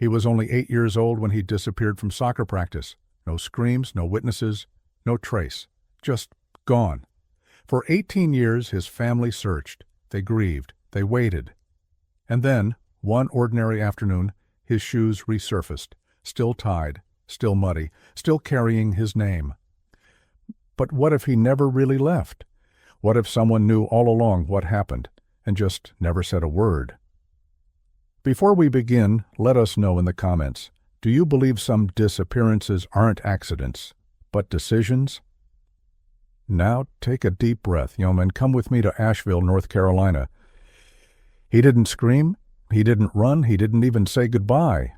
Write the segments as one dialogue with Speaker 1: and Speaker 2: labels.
Speaker 1: He was only 8 years old when he disappeared from soccer practice. No screams, no witnesses, no trace. Just gone. For 18 years his family searched. They grieved. They waited. And then, one ordinary afternoon, his shoes resurfaced, still tied, still muddy, still carrying his name. But what if he never really left? What if someone knew all along what happened and just never said a word? Before we begin, let us know in the comments, do you believe some disappearances aren't accidents, but decisions? Now take a deep breath, and come with me to Asheville, North Carolina. He didn't scream, he didn't run, he didn't even say goodbye.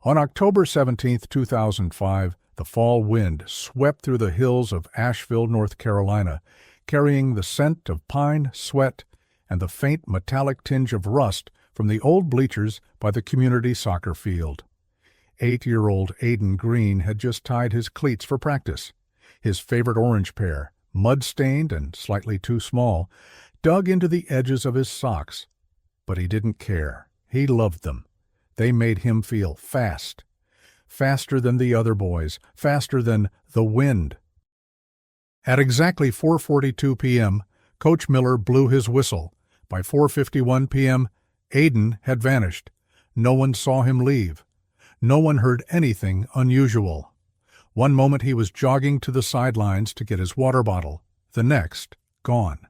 Speaker 1: On October 17, 2005, the fall wind swept through the hills of Asheville, North Carolina, carrying the scent of pine, sweat, and the faint metallic tinge of rust from the old bleachers by the community soccer field. 8-year-old Aiden Green had just tied his cleats for practice. His favorite orange pair, mud-stained and slightly too small, dug into the edges of his socks. But he didn't care. He loved them. They made him feel fast. Faster than the other boys, faster than the wind. At exactly 4:42 p.m., Coach Miller blew his whistle. By 4:51 p.m., Aiden had vanished. No one saw him leave. No one heard anything unusual. One moment he was jogging to the sidelines to get his water bottle. The next, gone.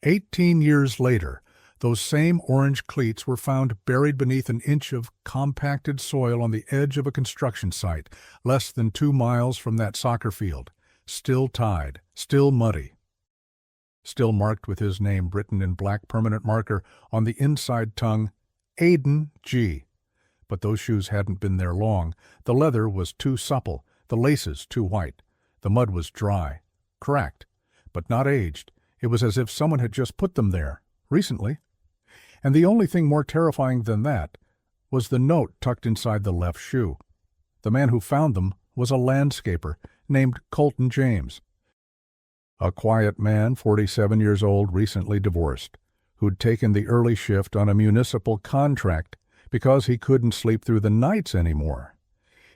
Speaker 1: 18 years later, those same orange cleats were found buried beneath an inch of compacted soil on the edge of a construction site, less than 2 miles from that soccer field. Still tied, still muddy. Still marked with his name written in black permanent marker on the inside tongue, Aiden G. But those shoes hadn't been there long. The leather was too supple, the laces too white. The mud was dry, cracked, but not aged. It was as if someone had just put them there, recently. And the only thing more terrifying than that was the note tucked inside the left shoe. The man who found them was a landscaper named Colton James. A quiet man, 47 years old, recently divorced, who'd taken the early shift on a municipal contract because he couldn't sleep through the nights anymore.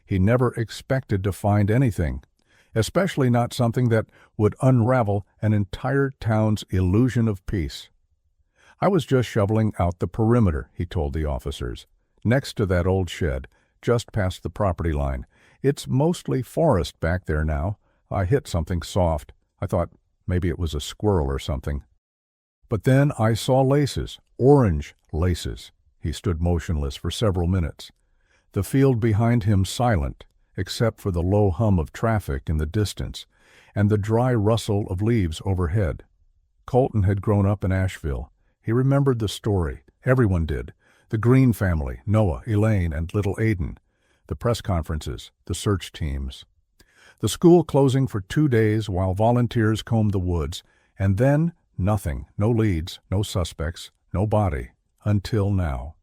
Speaker 1: He never expected to find anything, especially not something that would unravel an entire town's illusion of peace. I was just shoveling out the perimeter, he told the officers, next to that old shed, just past the property line. It's mostly forest back there now. I hit something soft. I thought maybe it was a squirrel or something. But then I saw laces, orange laces. He stood motionless for several minutes. The field behind him silent, except for the low hum of traffic in the distance and the dry rustle of leaves overhead. Colton had grown up in Asheville. He remembered the story. Everyone did. The Green family, Noah, Elaine, and little Aiden. The press conferences, the search teams. The school closing for 2 days while volunteers combed the woods, and then nothing, no leads, no suspects, no body, until now.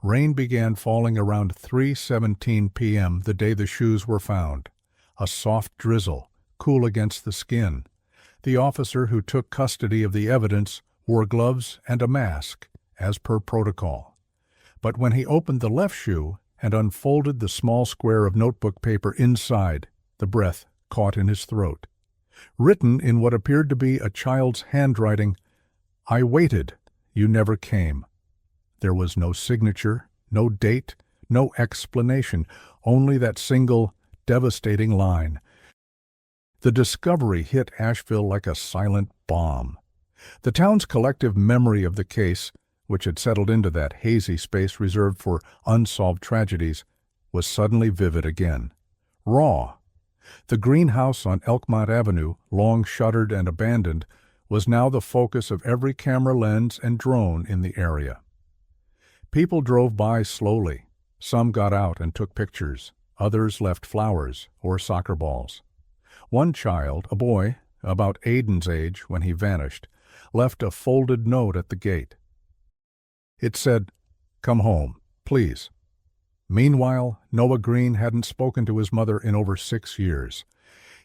Speaker 1: Rain began falling around 3:17 p.m. the day the shoes were found. A soft drizzle, cool against the skin. The officer who took custody of the evidence wore gloves and a mask, as per protocol. But when he opened the left shoe and unfolded the small square of notebook paper inside, the breath caught in his throat. Written in what appeared to be a child's handwriting, "I waited, you never came." There was no signature, no date, no explanation, only that single, devastating line. The discovery hit Asheville like a silent bomb. The town's collective memory of the case, which had settled into that hazy space reserved for unsolved tragedies, was suddenly vivid again. Raw. The greenhouse on Elkmont Avenue, long shuttered and abandoned, was now the focus of every camera lens and drone in the area. People drove by slowly. Some got out and took pictures. Others left flowers or soccer balls. One child, a boy, about Aiden's age when he vanished, left a folded note at the gate. It said, "Come home, please." Meanwhile, Noah Green hadn't spoken to his mother in over 6 years.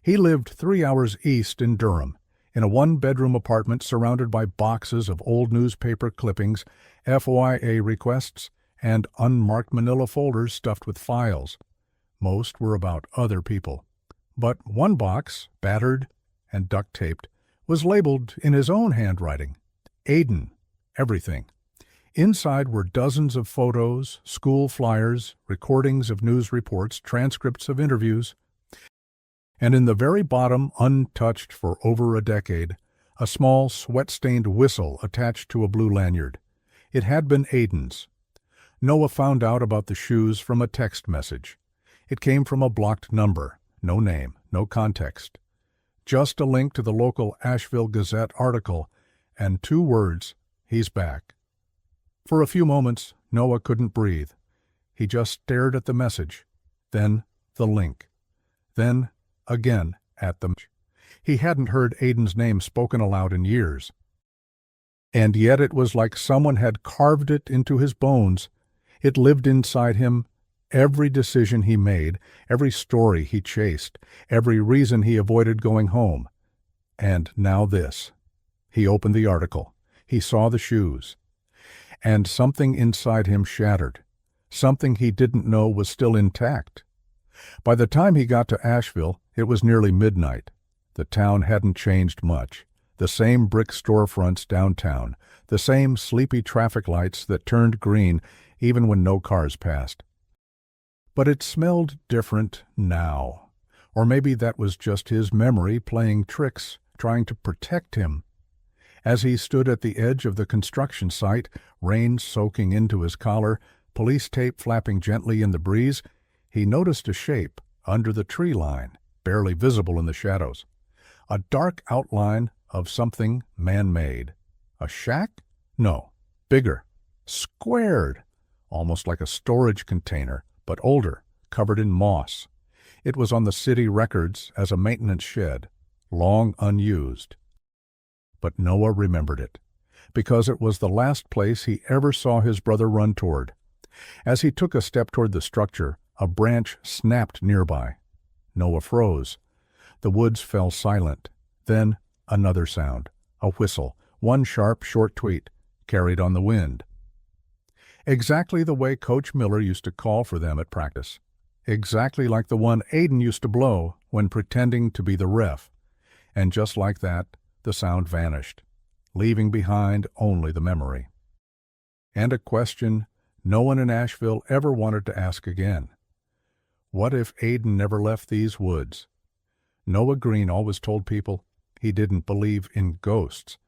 Speaker 1: He lived 3 hours east in Durham, in a one-bedroom apartment surrounded by boxes of old newspaper clippings, FOIA requests, and unmarked manila folders stuffed with files. Most were about other people. But one box, battered and duct-taped, was labeled in his own handwriting. Aiden. Everything. Inside were dozens of photos, school flyers, recordings of news reports, transcripts of interviews. And in the very bottom, untouched for over a decade, a small, sweat-stained whistle attached to a blue lanyard. It had been Aiden's. Noah found out about the shoes from a text message. It came from a blocked number, no name, no context. Just a link to the local Asheville Gazette article, and 2 words, "He's back." For a few moments, Noah couldn't breathe. He just stared at the message, then the link, then again at the message. He hadn't heard Aiden's name spoken aloud in years. And yet it was like someone had carved it into his bones. It lived inside him. Every decision he made, every story he chased, every reason he avoided going home. And now this. He opened the article. He saw the shoes. And something inside him shattered. Something he didn't know was still intact. By the time he got to Asheville, it was nearly midnight. The town hadn't changed much. The same brick storefronts downtown, the same sleepy traffic lights that turned green even when no cars passed. But it smelled different now. Or maybe that was just his memory playing tricks, trying to protect him. As he stood at the edge of the construction site, rain soaking into his collar, police tape flapping gently in the breeze, he noticed a shape under the tree line, barely visible in the shadows. A dark outline of something man-made. A shack? No, bigger. Squared. Almost like a storage container, but older, covered in moss. It was on the city records as a maintenance shed, long unused. But Noah remembered it, because it was the last place he ever saw his brother run toward. As he took a step toward the structure, a branch snapped nearby. Noah froze. The woods fell silent. Then another sound, a whistle, one sharp, short tweet, carried on the wind. Exactly the way Coach Miller used to call for them at practice. Exactly like the one Aiden used to blow when pretending to be the ref. And just like that, the sound vanished, leaving behind only the memory. And a question no one in Asheville ever wanted to ask again. What if Aiden never left these woods? Noah Green always told people he didn't believe in ghosts.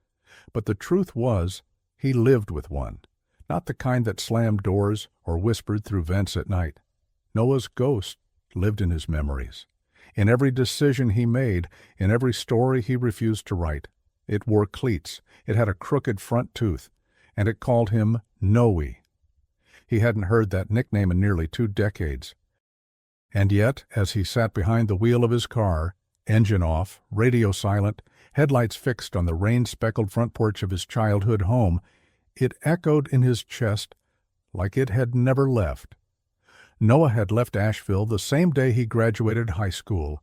Speaker 1: But the truth was, he lived with one. Not the kind that slammed doors or whispered through vents at night. Noah's ghost lived in his memories. In every decision he made, in every story he refused to write. It wore cleats, it had a crooked front tooth, and it called him Noe. He hadn't heard that nickname in nearly 2 decades. And yet, as he sat behind the wheel of his car, engine off, radio silent, headlights fixed on the rain-speckled front porch of his childhood home, it echoed in his chest like it had never left. Noah had left Asheville the same day he graduated high school.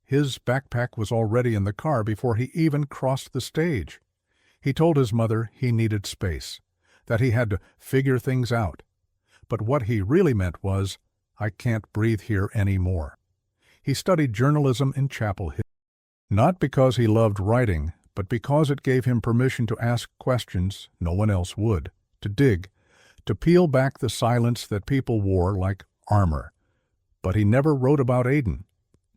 Speaker 1: His backpack was already in the car before he even crossed the stage. He told his mother he needed space, that he had to figure things out. But what he really meant was, I can't breathe here anymore. He studied journalism in Chapel Hill, not because he loved writing, but because it gave him permission to ask questions no one else would, to dig, to peel back the silence that people wore like armor. But he never wrote about Aiden,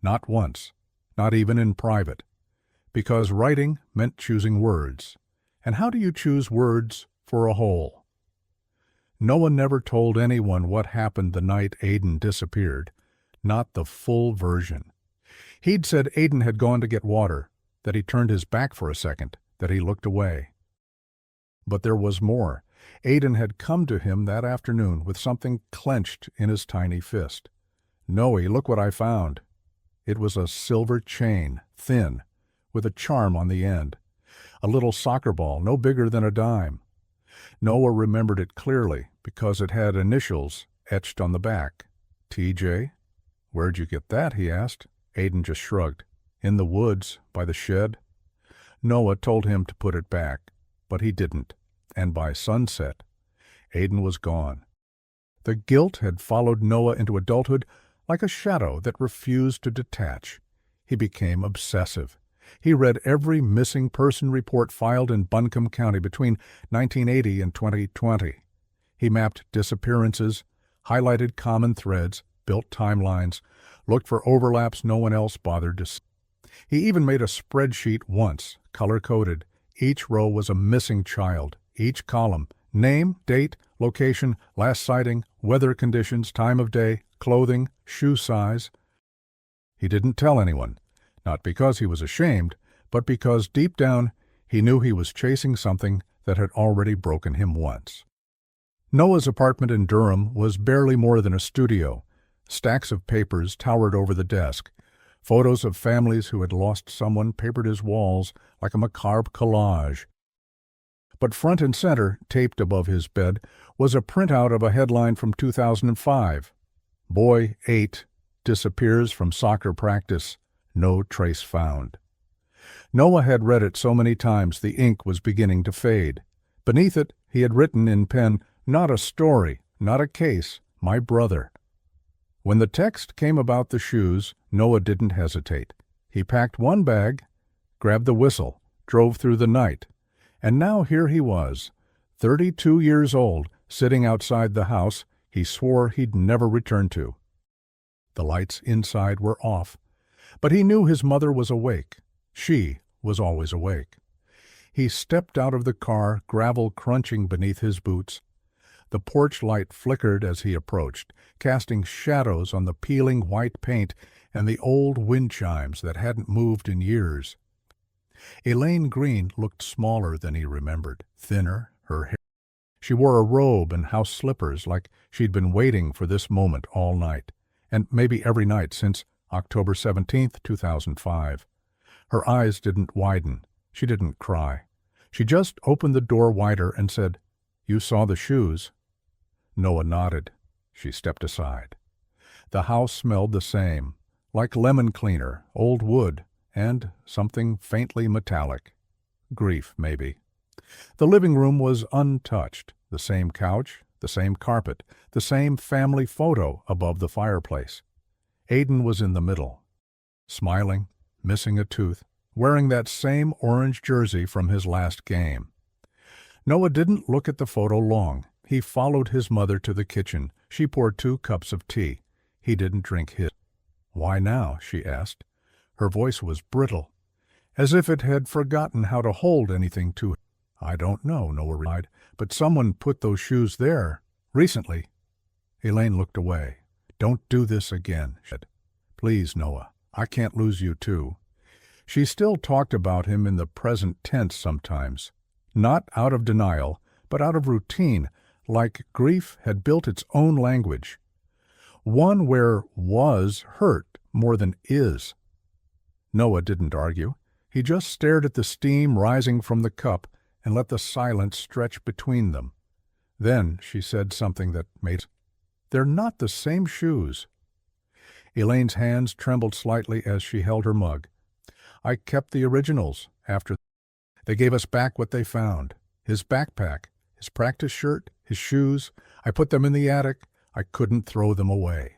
Speaker 1: not once, not even in private, because writing meant choosing words. And how do you choose words for a whole? Noah never told anyone what happened the night Aiden disappeared, not the full version. He'd said Aiden had gone to get water, that he turned his back for a second, that he looked away. But there was more. Aiden had come to him that afternoon with something clenched in his tiny fist. Noe, look what I found. It was a silver chain, thin, with a charm on the end. A little soccer ball, no bigger than a dime. Noah remembered it clearly because it had initials etched on the back. TJ? Where'd you get that? He asked. Aiden just shrugged. In the woods, by the shed. Noah told him to put it back, but he didn't, and by sunset, Aiden was gone. The guilt had followed Noah into adulthood like a shadow that refused to detach. He became obsessive. He read every missing person report filed in Buncombe County between 1980 and 2020. He mapped disappearances, highlighted common threads, built timelines, looked for overlaps no one else bothered to see. He even made a spreadsheet once, color-coded. Each row was a missing child. Each column, name, date, location, last sighting, weather conditions, time of day, clothing, shoe size. He didn't tell anyone, not because he was ashamed, but because deep down he knew he was chasing something that had already broken him once. Noah's apartment in Durham was barely more than a studio. Stacks of papers towered over the desk. Photos of families who had lost someone papered his walls like a macabre collage. But front and center, taped above his bed, was a printout of a headline from 2005. Boy 8 disappears from soccer practice. No trace found. Noah had read it so many times the ink was beginning to fade. Beneath it, he had written in pen, "Not a story, not a case, my brother." When the text came about the shoes, Noah didn't hesitate. He packed one bag, grabbed the whistle, drove through the night. And now here he was, 32 years old, sitting outside the house he swore he'd never return to. The lights inside were off, but he knew his mother was awake. She was always awake. He stepped out of the car, gravel crunching beneath his boots. The porch light flickered as he approached, casting shadows on the peeling white paint and the old wind chimes that hadn't moved in years. Elaine Green looked smaller than he remembered, thinner, her hair. She wore a robe and house slippers like she'd been waiting for this moment all night, and maybe every night since October 17th, 2005. Her eyes didn't widen. She didn't cry. She just opened the door wider and said, "You saw the shoes?" Noah nodded. She stepped aside. The house smelled the same, like lemon cleaner, old wood, and something faintly metallic. Grief, maybe. The living room was untouched. The same couch, the same carpet, the same family photo above the fireplace. Aiden was in the middle, smiling, missing a tooth, wearing that same orange jersey from his last game. Noah didn't look at the photo long. He followed his mother to the kitchen. She poured 2 cups of tea. He didn't drink his. "Why now?" she asked. Her voice was brittle, as if it had forgotten how to hold anything to it. "I don't know," Noah replied, "but someone put those shoes there recently." Elaine looked away. "Don't do this again," she said. "Please, Noah, I can't lose you too." She still talked about him in the present tense sometimes, not out of denial, but out of routine, like grief had built its own language, one where was hurt more than is. Noah didn't argue. He just stared at the steam rising from the cup and let the silence stretch between them. Then she said something that made, "They're not the same shoes." Elaine's hands trembled slightly as she held her mug. "I kept the originals after. They gave us back what they found. His backpack, his practice shirt, his shoes. I put them in the attic. I couldn't throw them away."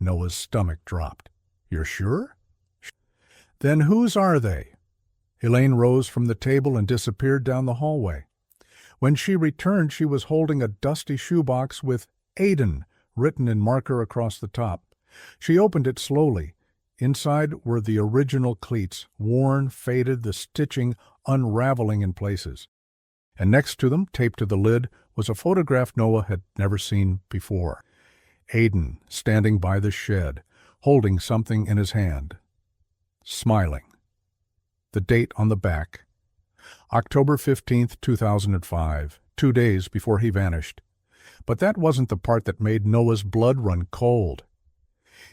Speaker 1: Noah's stomach dropped. "You're sure?" "Then whose are they?" Elaine rose from the table and disappeared down the hallway. When she returned, she was holding a dusty shoebox with "Aiden" written in marker across the top. She opened it slowly. Inside were the original cleats, worn, faded, the stitching unraveling in places. And next to them, taped to the lid, was a photograph Noah had never seen before. Aiden standing by the shed, holding something in his hand, smiling. The date on the back, October 15th, 2005, 2 days before he vanished. But that wasn't the part that made Noah's blood run cold.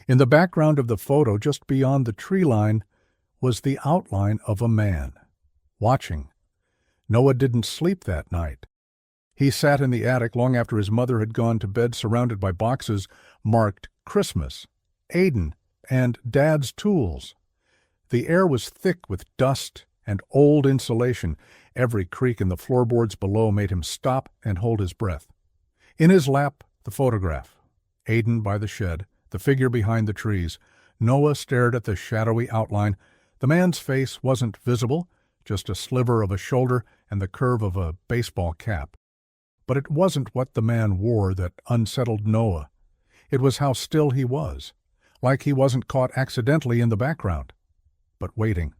Speaker 1: In the background of the photo, just beyond the tree line, was the outline of a man, watching. Noah didn't sleep that night. He sat in the attic long after his mother had gone to bed, surrounded by boxes marked Christmas, Aiden, and Dad's tools. The air was thick with dust and old insulation. Every creak in the floorboards below made him stop and hold his breath. In his lap, The photograph. Aiden by the shed, the figure behind the trees. Noah stared at the shadowy outline. The man's face wasn't visible, just a sliver of a shoulder and the curve of a baseball cap. But it wasn't what the man wore that unsettled Noah. It was how still he was, like he wasn't caught accidentally in the background, but waiting.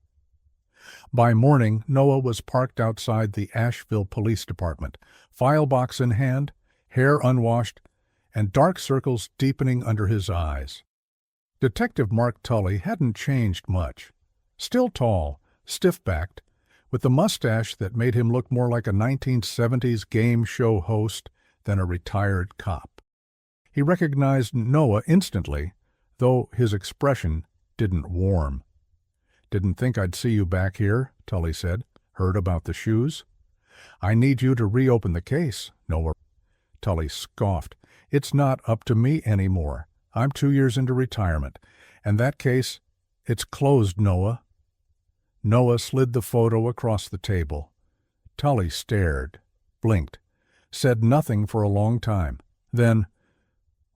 Speaker 1: By morning, Noah was parked outside the Asheville Police Department, file box in hand, hair unwashed, and dark circles deepening under his eyes. Detective Mark Tully hadn't changed much. Still tall, stiff-backed, with the mustache that made him look more like a 1970s game show host than a retired cop. He recognized Noah instantly, though his expression didn't warm. "Didn't think I'd see you back here," Tully said. "Heard about the shoes?" "I need you to reopen the case," Noah. Tully scoffed. "It's not up to me anymore. I'm 2 years into retirement. And that case, it's closed, Noah." Noah slid the photo across the table. Tully stared, blinked, said nothing for a long time. Then,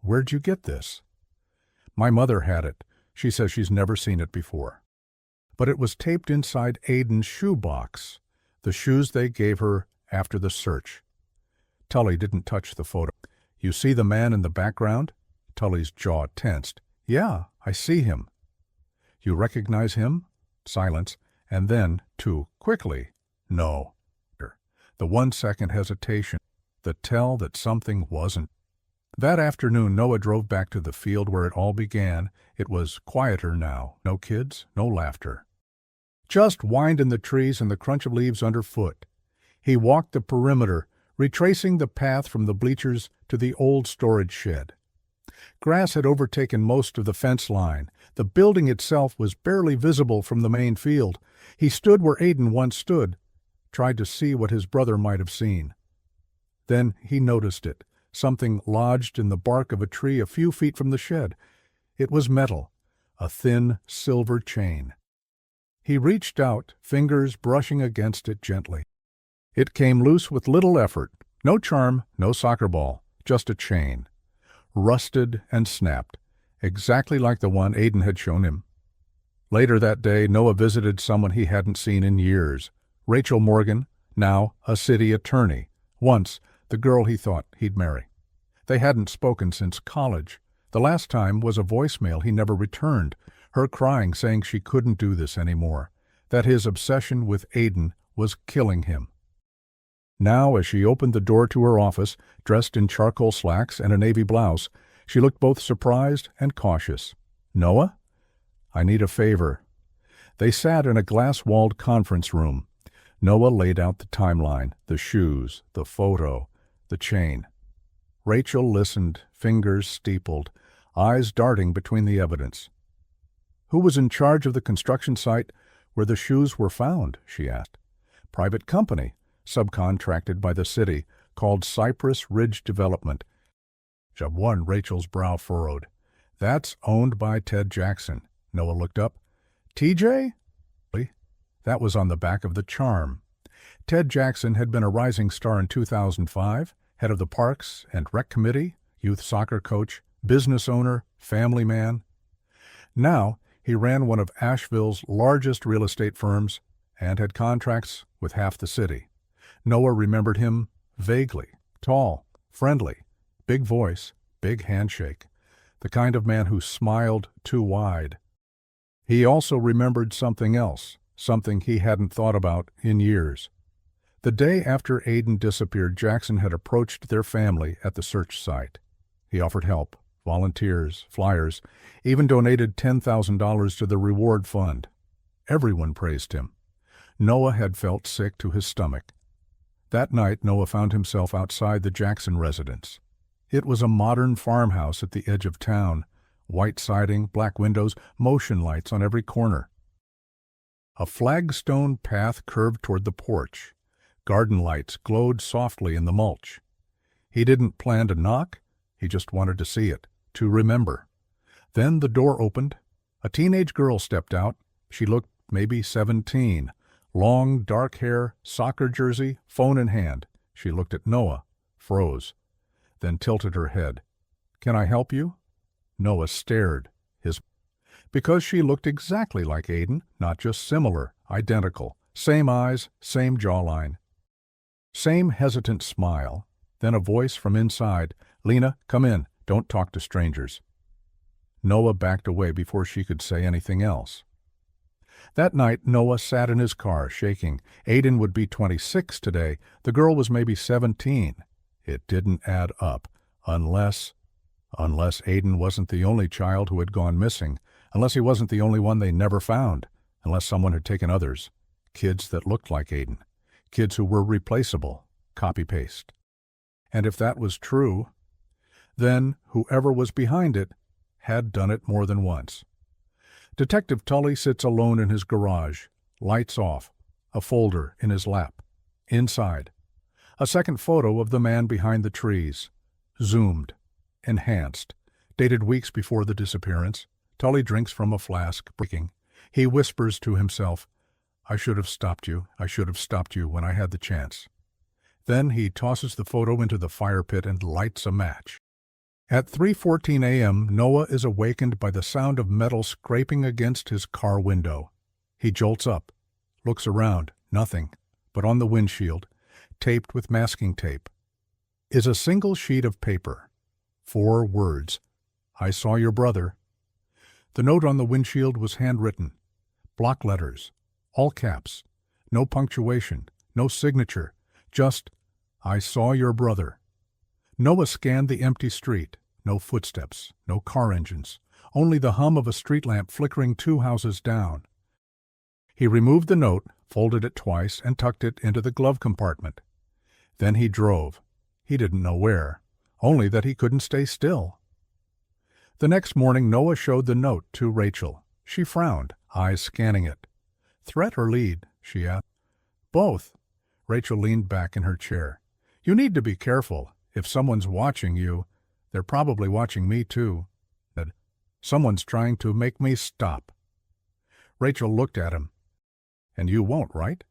Speaker 1: "Where'd you get this?" "My mother had it. She says she's never seen it before." But it was taped inside Aiden's shoe box, the shoes they gave her after the search. Tully didn't touch the photo. "You see the man in the background?" Tully's jaw tensed. "Yeah, I see him." "You recognize him?" Silence, and then, too quickly, "No." The 1-second hesitation, the tell that something wasn't. That afternoon, Noah drove back to the field where it all began. It was quieter now. No kids, no laughter. Just wind in the trees and the crunch of leaves underfoot. He walked the perimeter, retracing the path from the bleachers to the old storage shed. Grass had overtaken most of the fence line. The building itself was barely visible from the main field. He stood where Aiden once stood, tried to see what his brother might have seen. Then he noticed it, something lodged in the bark of a tree a few feet from the shed. It was metal, a thin silver chain. He reached out, fingers brushing against it gently. It came loose with little effort. No charm, no soccer ball, just a chain. Rusted and snapped, exactly like the one Aiden had shown him. Later that day, Noah visited someone he hadn't seen in years. Rachel Morgan, now a city attorney, once the girl he thought he'd marry. They hadn't spoken since college. The last time was a voicemail he never returned, her crying saying she couldn't do this anymore, that his obsession with Aiden was killing him. Now, as she opened the door to her office, dressed in charcoal slacks and a navy blouse, she looked both surprised and cautious. "Noah? I need a favor." They sat in a glass-walled conference room. Noah laid out the timeline, the shoes, the photo, the chain. Rachel listened, fingers steepled, eyes darting between the evidence. "Who was in charge of the construction site where the shoes were found?" she asked. "Private company, subcontracted by the city, called Cypress Ridge Development." Rachel's brow furrowed. "That's owned by Ted Jackson." Noah looked up. "TJ?" That was on the back of the charm. Ted Jackson had been a rising star in 2005, head of the Parks and Rec Committee, youth soccer coach, business owner, family man. Now, he ran one of Asheville's largest real estate firms and had contracts with half the city. Noah remembered him vaguely, tall, friendly, big voice, big handshake, the kind of man who smiled too wide. He also remembered something else, something he hadn't thought about in years. The day after Aiden disappeared, Jackson had approached their family at the search site. He offered help, volunteers, flyers, even donated $10,000 to the reward fund. Everyone praised him. Noah had felt sick to his stomach. That night, Noah found himself outside the Jackson residence. It was a modern farmhouse at the edge of town, white siding, black windows, motion lights on every corner. A flagstone path curved toward the porch. Garden lights glowed softly in the mulch. He didn't plan to knock, he just wanted to see it, to remember. Then the door opened. A teenage girl stepped out. She looked maybe 17. Long, dark hair, soccer jersey, phone in hand. She looked at Noah, froze. then tilted her head. "Can I help you?" Noah stared. Because she looked exactly like Aiden, not just similar, identical. Same eyes, same jawline. Same hesitant smile. Then a voice from inside. "Lena, come in. Don't talk to strangers." Noah backed away before she could say anything else. That night, Noah sat in his car, shaking. Aiden would be 26 today. The girl was maybe 17. It didn't add up. Unless Aiden wasn't the only child who had gone missing. Unless he wasn't the only one they never found. Unless someone had taken others. Kids that looked like Aiden. Kids who were replaceable. Copy-paste. And if that was true, then whoever was behind it had done it more than once. Detective Tully sits alone in his garage, lights off, a folder in his lap. Inside, a second photo of the man behind the trees. Zoomed, enhanced, dated weeks before the disappearance. Tully drinks from a flask, breaking. He whispers to himself, "I should have stopped you. I should have stopped you when I had the chance." Then he tosses the photo into the fire pit and lights a match. At 3:14 a.m., Noah is awakened by the sound of metal scraping against his car window. He jolts up, looks around, nothing, but on the windshield, taped with masking tape, is a single sheet of paper. 4 words, "I saw your brother." The note on the windshield was handwritten, block letters, all caps, no punctuation, no signature, just, "I saw your brother." Noah scanned the empty street. No footsteps, no car engines, only the hum of a street lamp flickering 2 houses down. He removed the note, folded it twice, and tucked it into the glove compartment. Then he drove. He didn't know where, only that he couldn't stay still. The next morning, Noah showed the note to Rachel. She frowned, eyes scanning it. "Threat or lead?" she asked. "Both." Rachel leaned back in her chair. "You need to be careful. If someone's watching you, they're probably watching me too. Someone's trying to make me stop." Rachel looked at him. "And you won't, right?"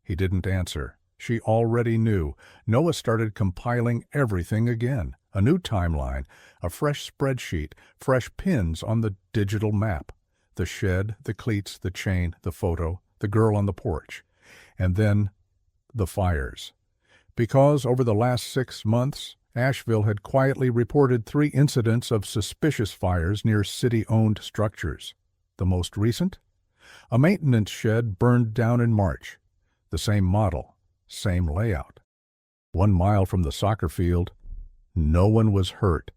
Speaker 1: He didn't answer. She already knew. Noah started compiling everything again. A new timeline, a fresh spreadsheet, fresh pins on the digital map. The shed, the cleats, the chain, the photo, the girl on the porch. And then the fires. Because over the last 6 months, Asheville had quietly reported 3 incidents of suspicious fires near city-owned structures. The most recent? A maintenance shed burned down in March. The same model, same layout. 1 mile from the soccer field. No one was hurt,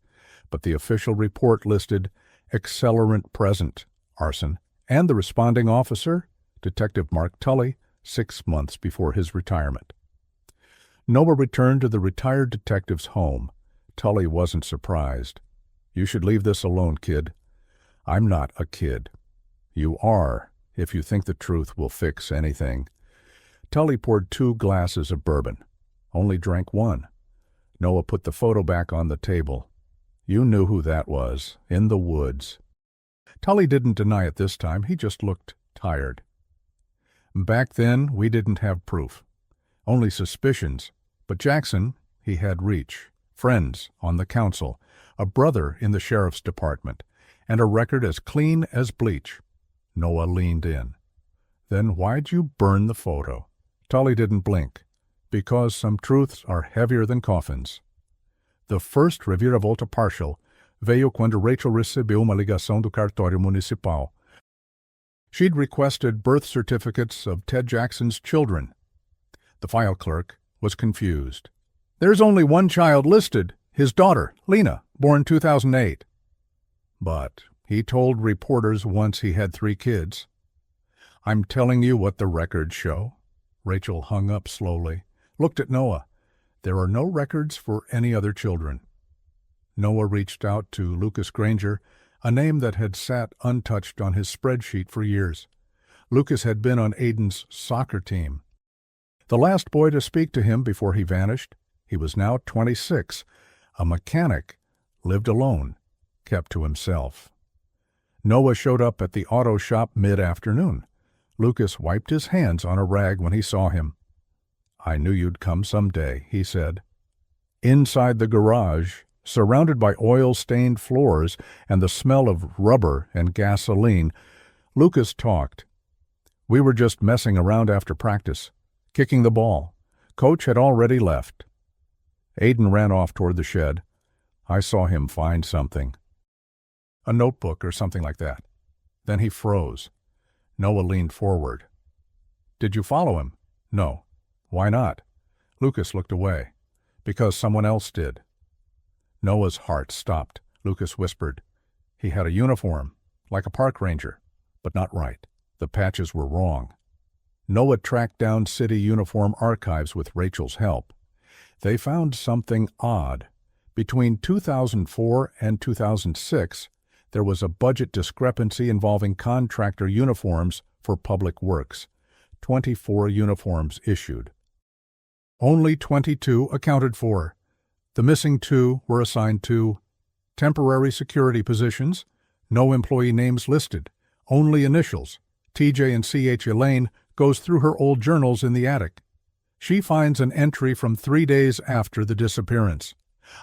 Speaker 1: but the official report listed accelerant present, arson, and the responding officer, Detective Mark Tully, 6 months before his retirement. Noah returned to the retired detective's home. Tully wasn't surprised. "You should leave this alone, kid." "I'm not a kid." "You are, if you think the truth will fix anything." Tully poured 2 glasses of bourbon. Only drank 1. Noah put the photo back on the table. "You knew who that was, in the woods." Tully didn't deny it this time. He just looked tired. "Back then, we didn't have proof. Only suspicions. But Jackson, he had reach, friends on the council, a brother in the sheriff's department, and a record as clean as bleach." Noah leaned in. "Then why'd you burn the photo?" Tully didn't blink. "Because some truths are heavier than coffins." The first reviravolta partial veio quando Rachel recebeu uma ligação do cartório municipal. She'd requested birth certificates of Ted Jackson's children. The file clerk was confused. "There's only 1 child listed, his daughter, Lena, born 2008. But he told reporters once he had 3 kids. "I'm telling you what the records show." Rachel hung up slowly, looked at Noah. "There are no records for any other children." Noah reached out to Lucas Granger, a name that had sat untouched on his spreadsheet for years. Lucas had been on Aiden's soccer team. The last boy to speak to him before he vanished. He was now 26, a mechanic, lived alone, kept to himself. Noah showed up at the auto shop mid-afternoon. Lucas wiped his hands on a rag when he saw him. "I knew you'd come someday," he said. Inside the garage, surrounded by oil-stained floors and the smell of rubber and gasoline, Lucas talked. We were just messing around after practice, kicking the ball. Coach had already left. Aiden ran off toward the shed. I saw him find something. A notebook or something like that. Then he froze. Noah leaned forward. Did you follow him? No. Why not? Lucas looked away. Because someone else did. Noah's heart stopped. Lucas whispered. He had a uniform, like a park ranger, but not right. The patches were wrong. Noah tracked down city uniform archives with Rachel's help. They found something odd. Between 2004 and 2006, there was a budget discrepancy involving contractor uniforms for public works. 24 uniforms issued. Only 22 accounted for. The missing 2 were assigned to temporary security positions, no employee names listed, only initials. TJ and CH Elaine goes through her old journals in the attic. She finds an entry from 3 days after the disappearance.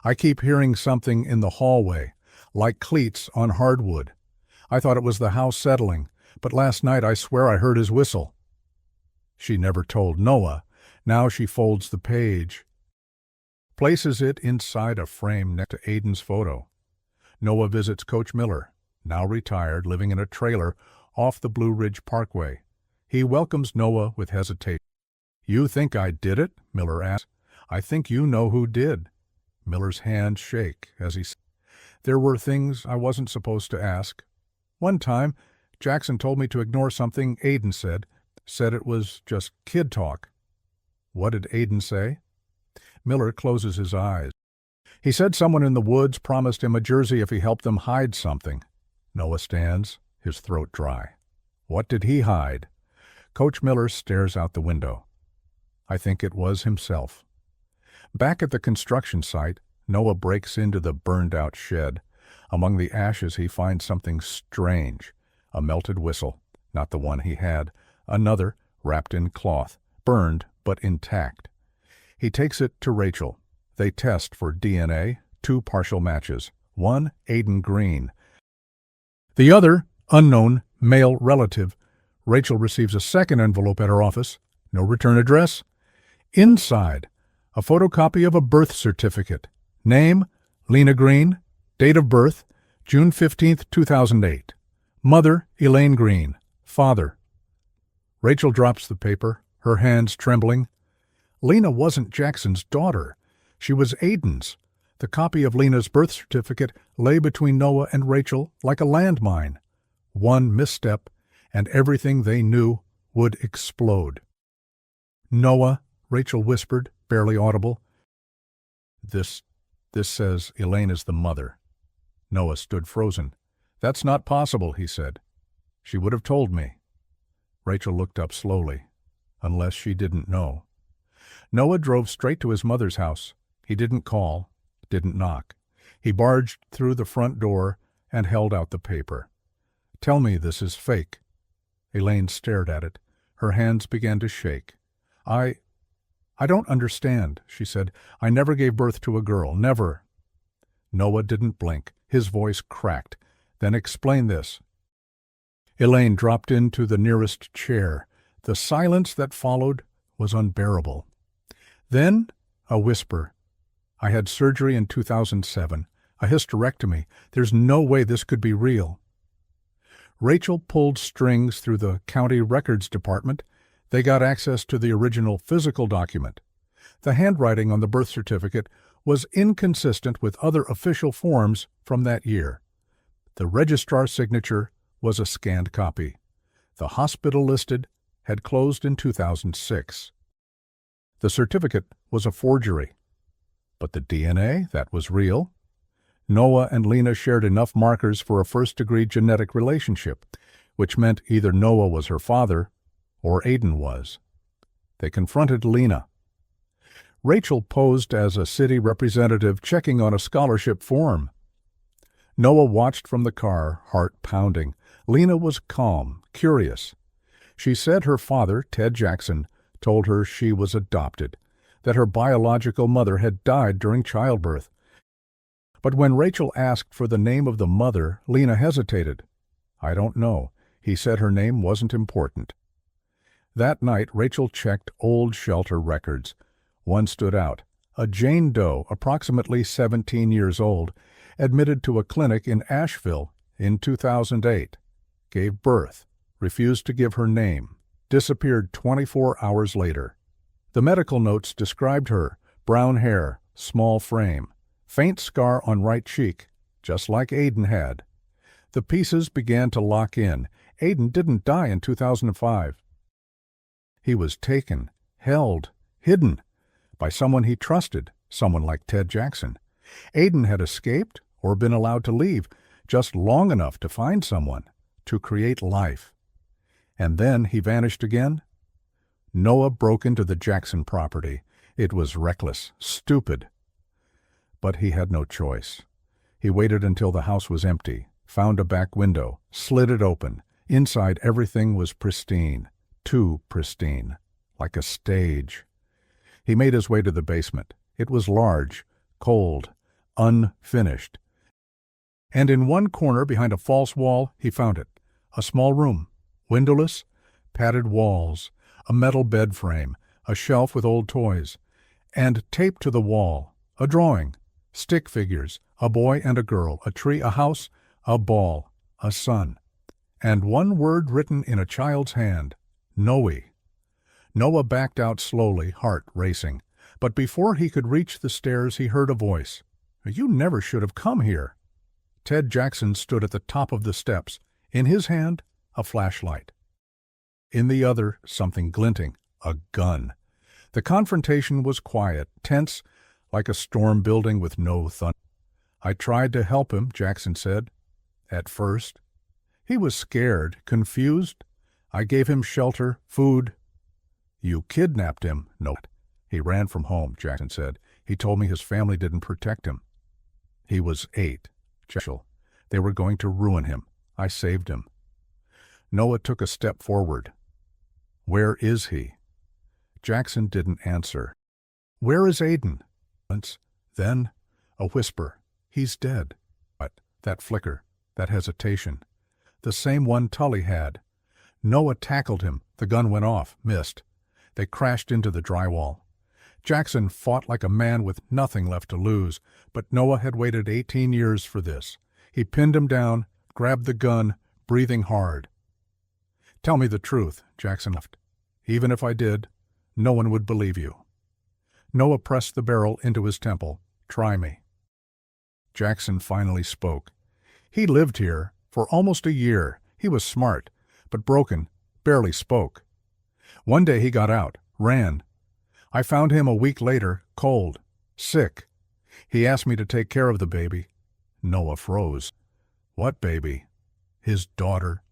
Speaker 1: I keep hearing something in the hallway, like cleats on hardwood. I thought it was the house settling, but last night I swear I heard his whistle. She never told Noah. Now she folds the page, places it inside a frame next to Aiden's photo. Noah visits Coach Miller, now retired, living in a trailer off the Blue Ridge Parkway. He welcomes Noah with hesitation. You think I did it? Miller asks. I think you know who did. Miller's hands shake as he says, there were things I wasn't supposed to ask. One time, Jackson told me to ignore something Aiden said it was just kid talk. What did Aiden say? Miller closes his eyes. He said someone in the woods promised him a jersey if he helped them hide something. Noah stands, his throat dry. What did he hide? Coach Miller stares out the window. I think it was himself. Back at the construction site, Noah breaks into the burned-out shed. Among the ashes he finds something strange. A melted whistle, not the one he had. Another, wrapped in cloth, burned but intact. He takes it to Rachel. They test for DNA, 2 partial matches. One, Aiden Green. The other, unknown, male relative. Rachel receives a second envelope at her office. No return address. Inside, a photocopy of a birth certificate. Name, Lena Green. Date of birth, June 15, 2008. Mother, Elaine Green. Father. Rachel drops the paper, her hands trembling. Lena wasn't Jackson's daughter. She was Aiden's. The copy of Lena's birth certificate lay between Noah and Rachel like a landmine. One misstep, and everything they knew would explode. Noah, Rachel whispered, barely audible. This says Elaine is the mother. Noah stood frozen. That's not possible, he said. She would have told me. Rachel looked up slowly. Unless she didn't know. Noah drove straight to his mother's house. He didn't call, didn't knock. He barged through the front door and held out the paper. Tell me this is fake. Elaine stared at it. Her hands began to shake. I don't understand, she said. I never gave birth to a girl, never. Noah didn't blink. His voice cracked. Then explain this. Elaine dropped into the nearest chair. The silence that followed was unbearable. Then a whisper. I had surgery in 2007, a hysterectomy. There's no way this could be real. Rachel pulled strings through the county records department. They got access to the original physical document. The handwriting on the birth certificate was inconsistent with other official forms from that year. The registrar's signature was a scanned copy. The hospital listed had closed in 2006. The certificate was a forgery. But the DNA, that was real. Noah and Lena shared enough markers for a first-degree genetic relationship, which meant either Noah was her father or Aiden was. They confronted Lena. Rachel posed as a city representative checking on a scholarship form. Noah watched from the car, heart pounding. Lena was calm, curious. She said her father, Ted Jackson, told her she was adopted. that her biological mother had died during childbirth. But when Rachel asked for the name of the mother, Lena hesitated. "I don't know." He said her name wasn't important. That night, Rachel checked old shelter records. One stood out. A Jane Doe, approximately 17 years old, admitted to a clinic in Asheville in 2008. Gave birth, refused to give her name, disappeared 24 hours later. The medical notes described her: brown hair, small frame, faint scar on right cheek, just like Aiden had. The pieces began to lock in. Aiden didn't die in 2005. He was taken, held, hidden by someone he trusted, someone like Ted Jackson. Aiden had escaped or been allowed to leave just long enough to find someone, to create life. And then he vanished again. Noah broke into the Jackson property. It was reckless, stupid. But he had no choice. He waited until the house was empty, found a back window, slid it open. Inside, everything was pristine, too pristine, like a stage. He made his way to the basement. It was large, cold, unfinished. And in one corner behind a false wall, he found it. A small room, windowless, padded walls, a metal bed frame, a shelf with old toys, and taped to the wall, a drawing, stick figures, a boy and a girl, a tree, a house, a ball, a sun, and one word written in a child's hand: Noe. Noah backed out slowly, heart racing. But before he could reach the stairs, he heard a voice. "You never should have come here." Ted Jackson stood at the top of the steps. In his hand, a flashlight. In the other, something glinting, a gun. The confrontation was quiet, tense, like a storm building with no thunder. "I tried to help him," Jackson said. "At first. He was scared, confused. I gave him shelter, food." "You kidnapped him." "No. He ran from home," Jackson said. "He told me his family didn't protect him." "He was 8. They were going to ruin him. I saved him." Noah took a step forward. "Where is he?" Jackson didn't answer. "Where is Aiden?" Then a whisper. "He's dead." But that flicker, that hesitation, the same one Tully had. Noah tackled him. The gun went off, missed. They crashed into the drywall. Jackson fought like a man with nothing left to lose, but Noah had waited 18 years for this. He pinned him down, grabbed the gun, breathing hard. "Tell me the truth," Jackson laughed. "Even if I did, no one would believe you." Noah pressed the barrel into his temple. "Try me." Jackson finally spoke. He lived here for almost a year. He was smart, but broken, barely spoke. One day he got out, ran. I found him a week later, cold, sick. He asked me to take care of the baby. Noah froze. "What baby?" "His daughter."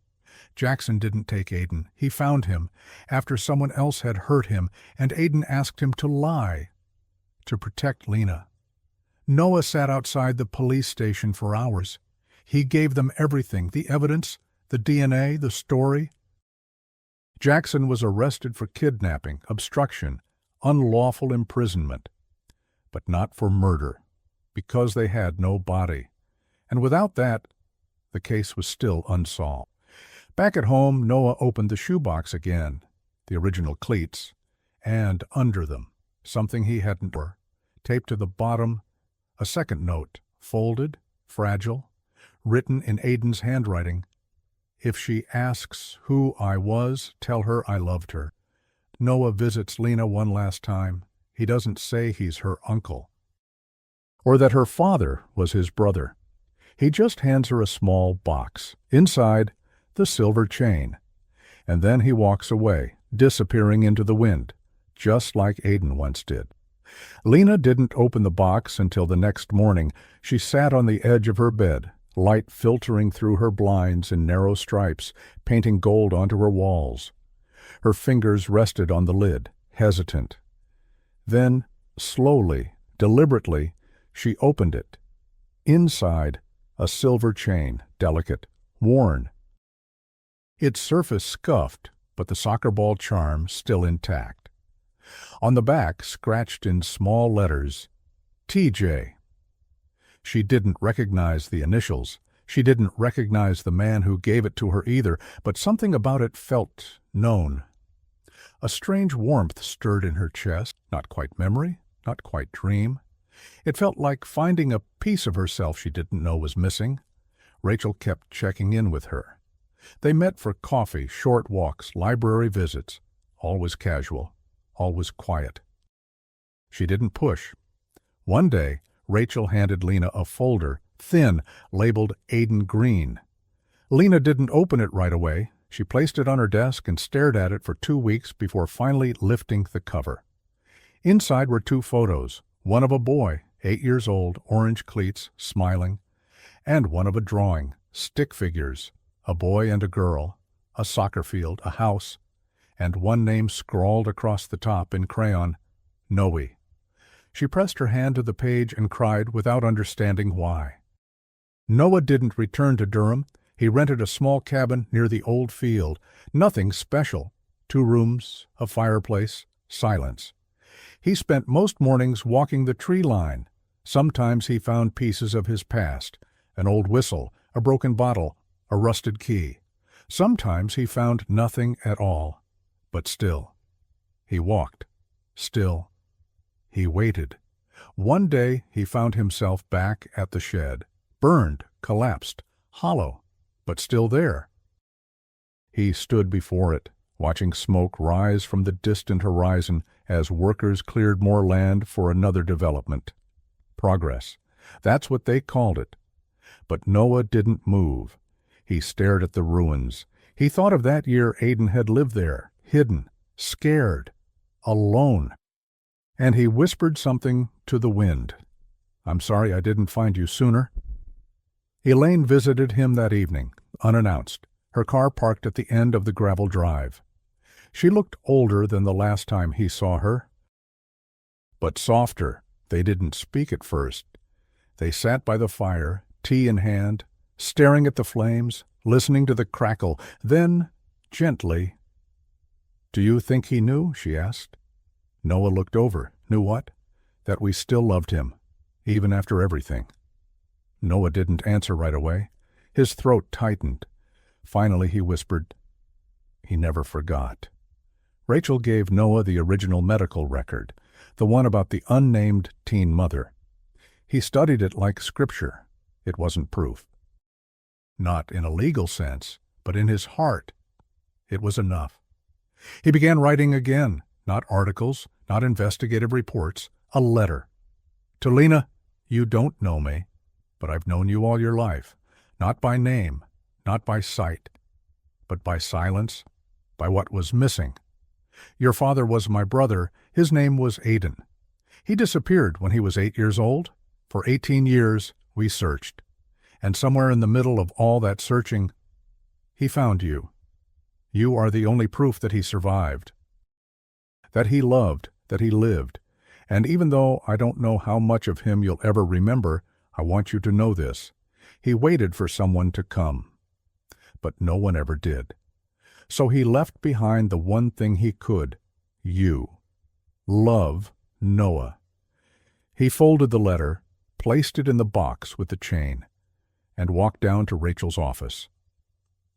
Speaker 1: Jackson didn't take Aiden. He found him after someone else had hurt him, and Aiden asked him to lie, to protect Lena. Noah sat outside the police station for hours. He gave them everything, the evidence, the DNA, the story. Jackson was arrested for kidnapping, obstruction, unlawful imprisonment, but not for murder, because they had no body. And without that, the case was still unsolved. Back at home, Noah opened the shoebox again, the original cleats, and under them, something he hadn't worn, taped to the bottom, a second note, folded, fragile, written in Aiden's handwriting. "If she asks who I was, tell her I loved her." Noah visits Lena one last time. He doesn't say he's her uncle, or that her father was his brother. He just hands her a small box. Inside, the silver chain. And then he walks away, disappearing into the wind, just like Aiden once did. Lena didn't open the box until the next morning. She sat on the edge of her bed, light filtering through her blinds in narrow stripes, painting gold onto her walls. Her fingers rested on the lid, hesitant. Then, slowly, deliberately, she opened it. Inside, a silver chain, delicate, worn. Its surface scuffed, but the soccer ball charm still intact. On the back, scratched in small letters, TJ. She didn't recognize the initials. She didn't recognize the man who gave it to her either, but something about it felt known. A strange warmth stirred in her chest, not quite memory, not quite dream. It felt like finding a piece of herself she didn't know was missing. Rachel kept checking in with her. They met for coffee, short walks, library visits, always casual, always quiet. She didn't push. One day, Rachel handed Lena a folder, thin, labeled Aiden Green. Lena didn't open it right away. She placed it on her desk and stared at it for 2 weeks before finally lifting the cover. Inside were 2 photos, one of a boy, 8 years old, orange cleats, smiling, and one of a drawing, stick figures, a boy and a girl, a soccer field, a house, and one name scrawled across the top in crayon, Noe. She pressed her hand to the page and cried without understanding why. Noah didn't return to Durham. He rented a small cabin near the old field. Nothing special. 2 rooms, a fireplace, silence. He spent most mornings walking the tree line. Sometimes he found pieces of his past, an old whistle, a broken bottle, a rusted key. Sometimes he found nothing at all. But still, he walked. Still, he waited. One day he found himself back at the shed, burned, collapsed, hollow, but still there. He stood before it, watching smoke rise from the distant horizon as workers cleared more land for another development. Progress. That's what they called it. But Noah didn't move. He stared at the ruins. He thought of that year Aiden had lived there, hidden, scared, alone. And he whispered something to the wind. "I'm sorry I didn't find you sooner." Elaine visited him that evening, unannounced, her car parked at the end of the gravel drive. She looked older than the last time he saw her, but softer. They didn't speak at first. They sat by the fire, tea in hand, staring at the flames, listening to the crackle. Then, gently, "Do you think he knew?" she asked. Noah looked over. Knew what? That we still loved him, even after everything. Noah didn't answer right away. His throat tightened. Finally he whispered, "He never forgot." Rachel gave Noah the original medical record, the one about the unnamed teen mother. He studied it like scripture. It wasn't proof. Not in a legal sense, but in his heart. It was enough. He began writing again, not articles, not investigative reports, a letter. To Lena, "You don't know me, but I've known you all your life, not by name, not by sight, but by silence, by what was missing. Your father was my brother. His name was Aiden. He disappeared when he was 8 years old. For 18 years, we searched. And somewhere in the middle of all that searching, he found you. You are the only proof that he survived, that he loved, that he lived. And even though I don't know how much of him you'll ever remember, I want you to know this. He waited for someone to come. But no one ever did. So he left behind the one thing he could, you. Love, Noah." He folded the letter, placed it in the box with the chain, and walked down to Rachel's office.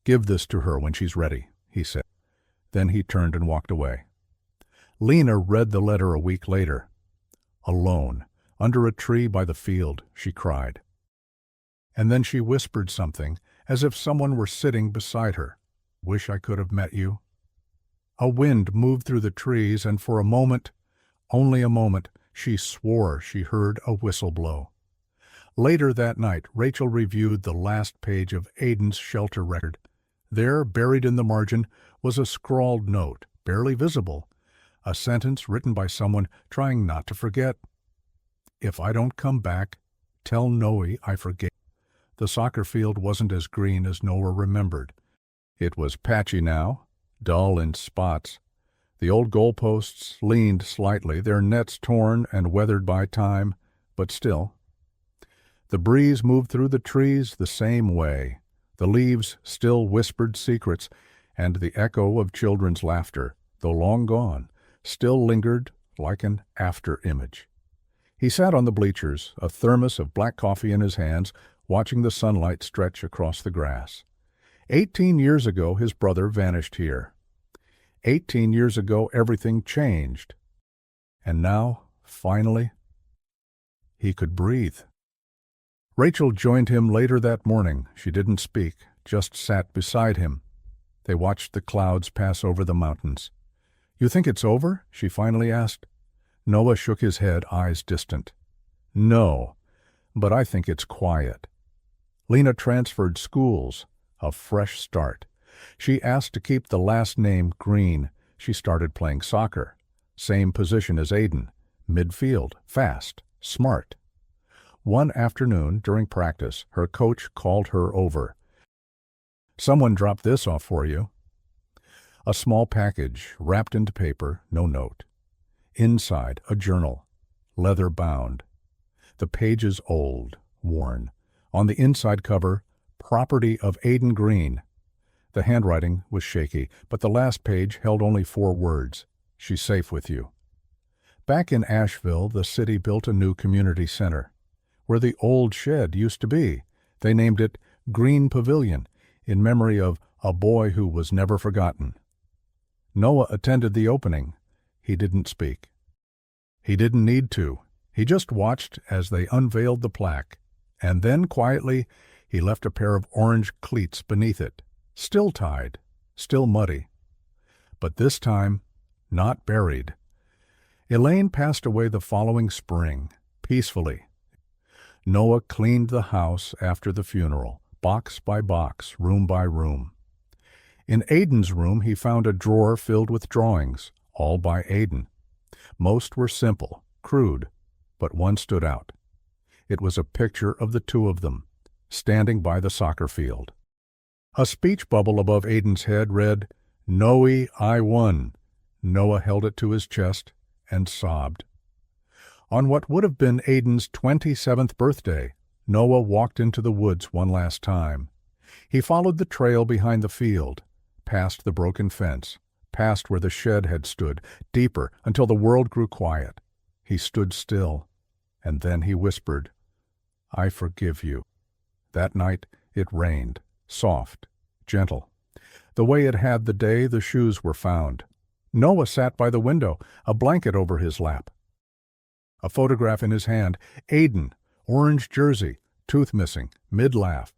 Speaker 1: "Give this to her when she's ready," he said. Then he turned and walked away. Lena read the letter a week later. Alone, under a tree by the field, she cried. And then she whispered something, as if someone were sitting beside her. "Wish I could have met you." A wind moved through the trees, and for a moment, only a moment, she swore she heard a whistle blow. Later that night, Rachel reviewed the last page of Aiden's shelter record. There, buried in the margin, was a scrawled note, barely visible, a sentence written by someone trying not to forget. "If I don't come back, tell Noe I forgave." The soccer field wasn't as green as Noah remembered. It was patchy now, dull in spots. The old goalposts leaned slightly, their nets torn and weathered by time, but still. The breeze moved through the trees the same way. The leaves still whispered secrets, and the echo of children's laughter, though long gone, still lingered like an after-image. He sat on the bleachers, a thermos of black coffee in his hands, watching the sunlight stretch across the grass. 18 years ago, his brother vanished here. 18 years ago, everything changed. And now, finally, he could breathe. Rachel joined him later that morning. She didn't speak, just sat beside him. They watched the clouds pass over the mountains. "You think it's over?" she finally asked. Noah shook his head, eyes distant. "No, but I think it's quiet." Lena transferred schools, a fresh start. She asked to keep the last name Green. She started playing soccer. Same position as Aiden, midfield, fast, smart. One afternoon, during practice, her coach called her over. "Someone dropped this off for you." A small package, wrapped into paper, no note. Inside, a journal, leather-bound. The pages old, worn. On the inside cover, "Property of Aiden Green." The handwriting was shaky, but the last page held only 4 words. "She's safe with you." Back in Asheville, the city built a new community center. Where the old shed used to be, they named it Green Pavilion, in memory of a boy who was never forgotten. Noah attended the opening. He didn't speak. He didn't need to. He just watched as they unveiled the plaque, and then, quietly, he left a pair of orange cleats beneath it, still tied, still muddy. But this time, not buried. Elaine passed away the following spring, peacefully. Noah cleaned the house after the funeral, box by box, room by room. In Aiden's room, he found a drawer filled with drawings, all by Aiden. Most were simple, crude, but one stood out. It was a picture of the two of them, standing by the soccer field. A speech bubble above Aiden's head read, "Noe, I won." Noah held it to his chest and sobbed. On what would have been Aiden's 27th birthday, Noah walked into the woods one last time. He followed the trail behind the field, past the broken fence, past where the shed had stood, deeper, until the world grew quiet. He stood still, and then he whispered, "I forgive you." That night it rained, soft, gentle, the way it had the day the shoes were found. Noah sat by the window, a blanket over his lap. A photograph in his hand, Aiden, orange jersey, tooth missing, mid-laugh.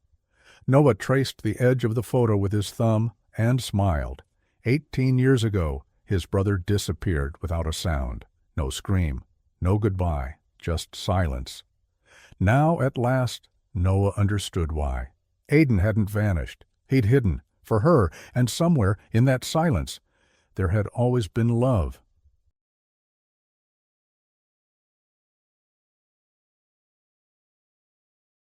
Speaker 1: Noah traced the edge of the photo with his thumb and smiled. 18 years ago, his brother disappeared without a sound. No scream, no goodbye, just silence. Now, at last, Noah understood why. Aiden hadn't vanished. He'd hidden, for her, and somewhere in that silence, there had always been love.